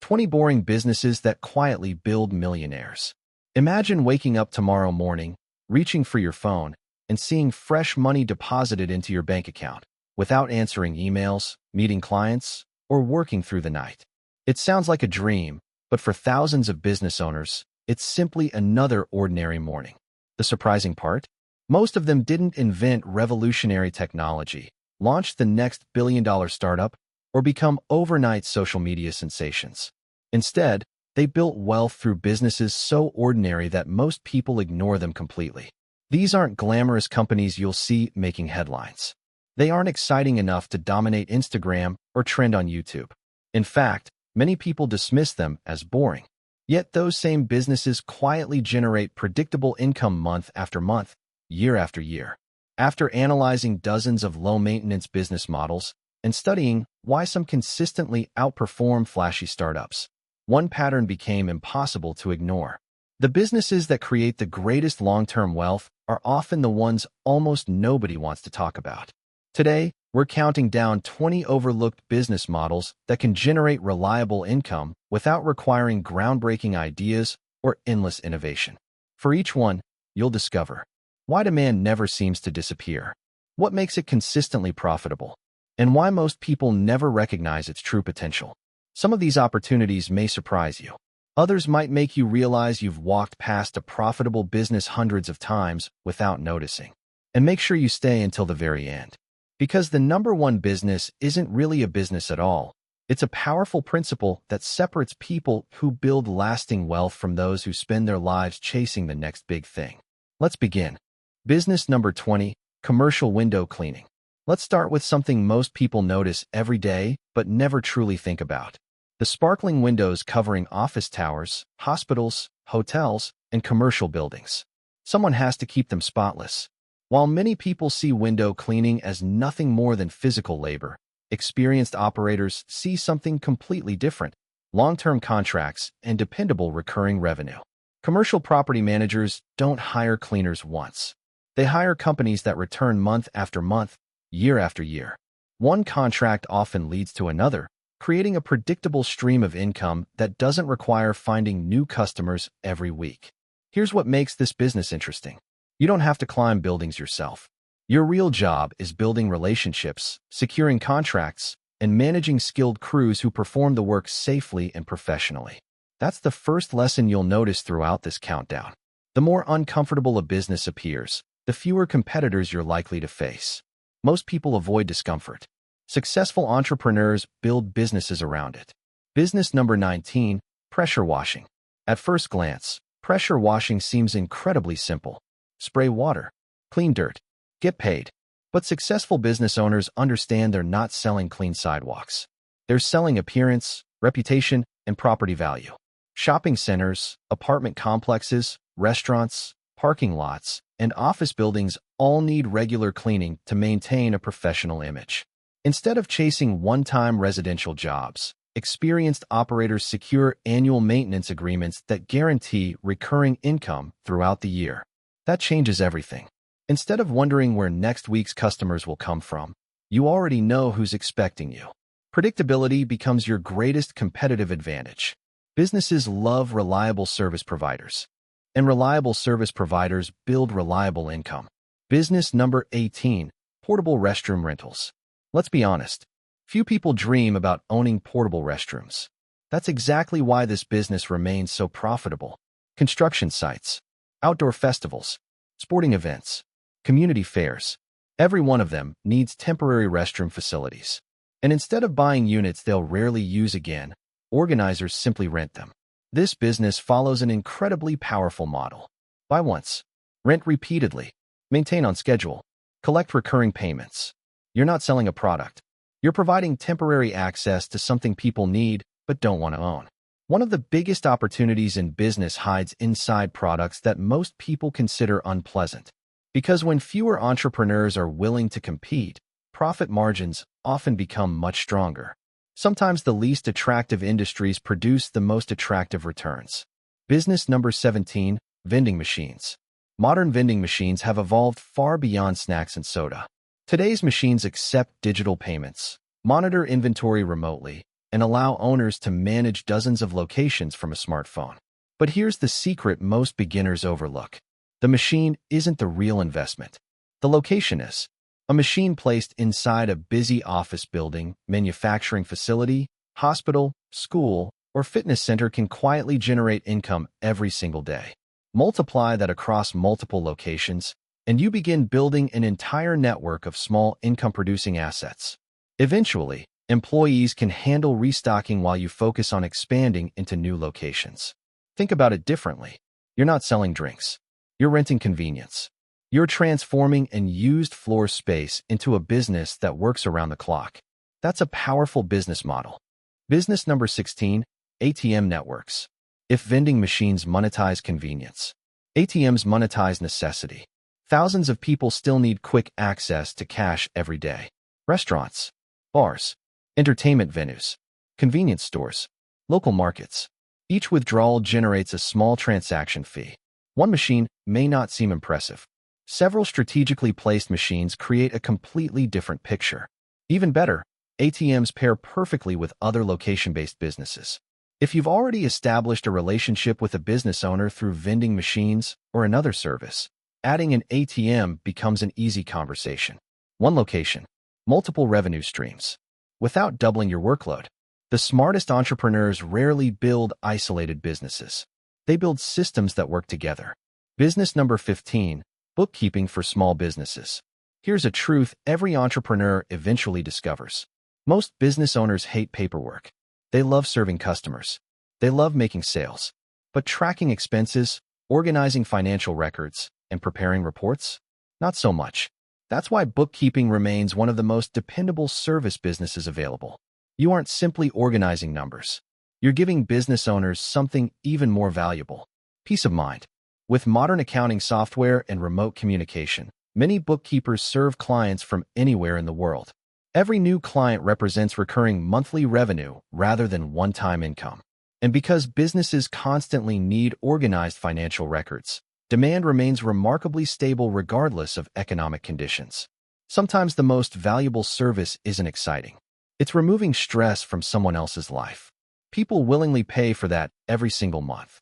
20 boring businesses that quietly build millionaires. Imagine waking up tomorrow morning, reaching for your phone, and seeing fresh money deposited into your bank account without answering emails, meeting clients, or working through the night. It sounds like a dream, but for thousands of business owners, it's simply another ordinary morning. The surprising part? Most of them didn't invent revolutionary technology, launch the next billion-dollar startup, or become overnight social media sensations. Instead, they built wealth through businesses so ordinary that most people ignore them completely. These aren't glamorous companies you'll see making headlines. They aren't exciting enough to dominate Instagram or trend on YouTube. In fact, many people dismiss them as boring. Yet those same businesses quietly generate predictable income month after month, year after year. After analyzing dozens of low-maintenance business models and studying why some consistently outperform flashy startups, one pattern became impossible to ignore. The businesses that create the greatest long-term wealth are often the ones almost nobody wants to talk about. Today, we're counting down 20 overlooked business models that can generate reliable income without requiring groundbreaking ideas or endless innovation. For each one, you'll discover why demand never seems to disappear, what makes it consistently profitable, and why most people never recognize its true potential. Some of these opportunities may surprise you. Others might make you realize you've walked past a profitable business hundreds of times without noticing. And make sure you stay until the very end. Because the number one business isn't really a business at all. It's a powerful principle that separates people who build lasting wealth from those who spend their lives chasing the next big thing. Let's begin. Business number 20, commercial window cleaning. Let's start with something most people notice every day but never truly think about. The sparkling windows covering office towers, hospitals, hotels, and commercial buildings. Someone has to keep them spotless. While many people see window cleaning as nothing more than physical labor, experienced operators see something completely different: long-term contracts and dependable recurring revenue. Commercial property managers don't hire cleaners once. They hire companies that return month after month, year after year. One contract often leads to another, creating a predictable stream of income that doesn't require finding new customers every week. Here's what makes this business interesting. You don't have to climb buildings yourself. Your real job is building relationships, securing contracts, and managing skilled crews who perform the work safely and professionally. That's the first lesson you'll notice throughout this countdown. The more uncomfortable a business appears, the fewer competitors you're likely to face. Most people avoid discomfort. Successful entrepreneurs build businesses around it. Business number 19, pressure washing. At first glance, pressure washing seems incredibly simple. Spray water, clean dirt, get paid. But successful business owners understand they're not selling clean sidewalks. They're selling appearance, reputation, and property value. Shopping centers, apartment complexes, restaurants, parking lots, and office buildings all need regular cleaning to maintain a professional image. Instead of chasing one-time residential jobs, experienced operators secure annual maintenance agreements that guarantee recurring income throughout the year. That changes everything. Instead of wondering where next week's customers will come from, you already know who's expecting you. Predictability becomes your greatest competitive advantage. Businesses love reliable service providers, and reliable service providers build reliable income. Business number 18, portable restroom rentals. Let's be honest, few people dream about owning portable restrooms. That's exactly why this business remains so profitable. Construction sites, outdoor festivals, sporting events, community fairs. Every one of them needs temporary restroom facilities. And instead of buying units they'll rarely use again, organizers simply rent them. This business follows an incredibly powerful model. Buy once, rent repeatedly, maintain on schedule, collect recurring payments. You're not selling a product. You're providing temporary access to something people need but don't want to own. One of the biggest opportunities in business hides inside products that most people consider unpleasant. Because when fewer entrepreneurs are willing to compete, profit margins often become much stronger. Sometimes the least attractive industries produce the most attractive returns. Business number 17, vending machines. Modern vending machines have evolved far beyond snacks and soda. Today's machines accept digital payments, monitor inventory remotely, and allow owners to manage dozens of locations from a smartphone. But here's the secret most beginners overlook. The machine isn't the real investment. The location is. A machine placed inside a busy office building, manufacturing facility, hospital, school, or fitness center can quietly generate income every single day. Multiply that across multiple locations, and you begin building an entire network of small income-producing assets. Eventually, employees can handle restocking while you focus on expanding into new locations. Think about it differently. You're not selling drinks. You're renting convenience. You're transforming an used floor space into a business that works around the clock. That's a powerful business model. Business number 16, ATM Networks. If vending machines monetize convenience, ATMs monetize necessity. Thousands of people still need quick access to cash every day. Restaurants, bars, entertainment venues, convenience stores, local markets. Each withdrawal generates a small transaction fee. One machine may not seem impressive. Several strategically placed machines create a completely different picture. Even better, ATMs pair perfectly with other location-based businesses. If you've already established a relationship with a business owner through vending machines or another service, adding an ATM becomes an easy conversation. One location, multiple revenue streams. Without doubling your workload, the smartest entrepreneurs rarely build isolated businesses. They build systems that work together. Business number 15, bookkeeping for small businesses. Here's a truth every entrepreneur eventually discovers. Most business owners hate paperwork. They love serving customers. They love making sales. But tracking expenses, organizing financial records, and preparing reports? Not so much. That's why bookkeeping remains one of the most dependable service businesses available. You aren't simply organizing numbers. You're giving business owners something even more valuable: peace of mind. With modern accounting software and remote communication, many bookkeepers serve clients from anywhere in the world. Every new client represents recurring monthly revenue rather than one-time income. And because businesses constantly need organized financial records, demand remains remarkably stable regardless of economic conditions. Sometimes the most valuable service isn't exciting. It's removing stress from someone else's life. People willingly pay for that every single month.